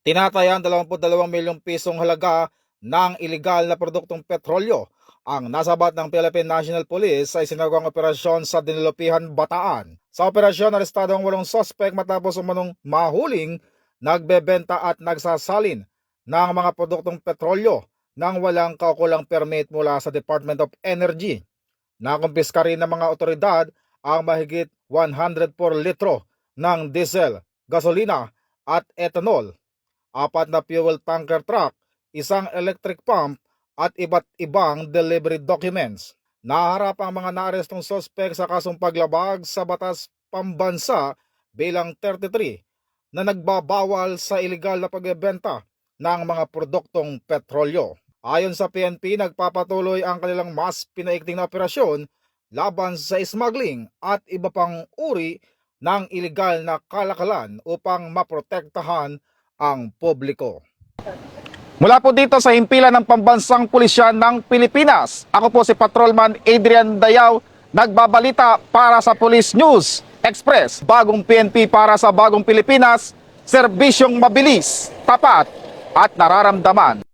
Tinatayang 22 milyong pisong halaga ng ilegal na produktong petrolyo ang nasabat ng Philippine National Police sa isinagawang operasyon sa Dinilupihan, Bataan. Sa operasyon, arestado ang 8 sospek matapos umanong mahuling nagbebenta at nagsasalin ng mga produktong petrolyo nang walang kaukulang permit mula sa Department of Energy. Nakumpiska rin ng mga otoridad ang mahigit 104 litro ng diesel, gasolina at ethanol, 4 na fuel tanker truck, isang electric pump at iba't ibang delivery documents. Naharap ang mga naarestong sospek sa kasong paglabag sa batas pambansa bilang 33 na nagbabawal sa ilegal na pagbebenta ng mga produktong petrolyo. Ayon sa PNP, nagpapatuloy ang kanilang mas pinaigting na operasyon laban sa smuggling at iba pang uri ng ilegal na kalakalan upang maprotektahan ang publiko. Mula po dito sa himpilan ng Pambansang Pulisya ng Pilipinas, ako po si Patrolman Adrian Dayaw, nagbabalita para sa Police News Express. Bagong PNP para sa bagong Pilipinas, serbisyong mabilis, tapat at nararamdaman.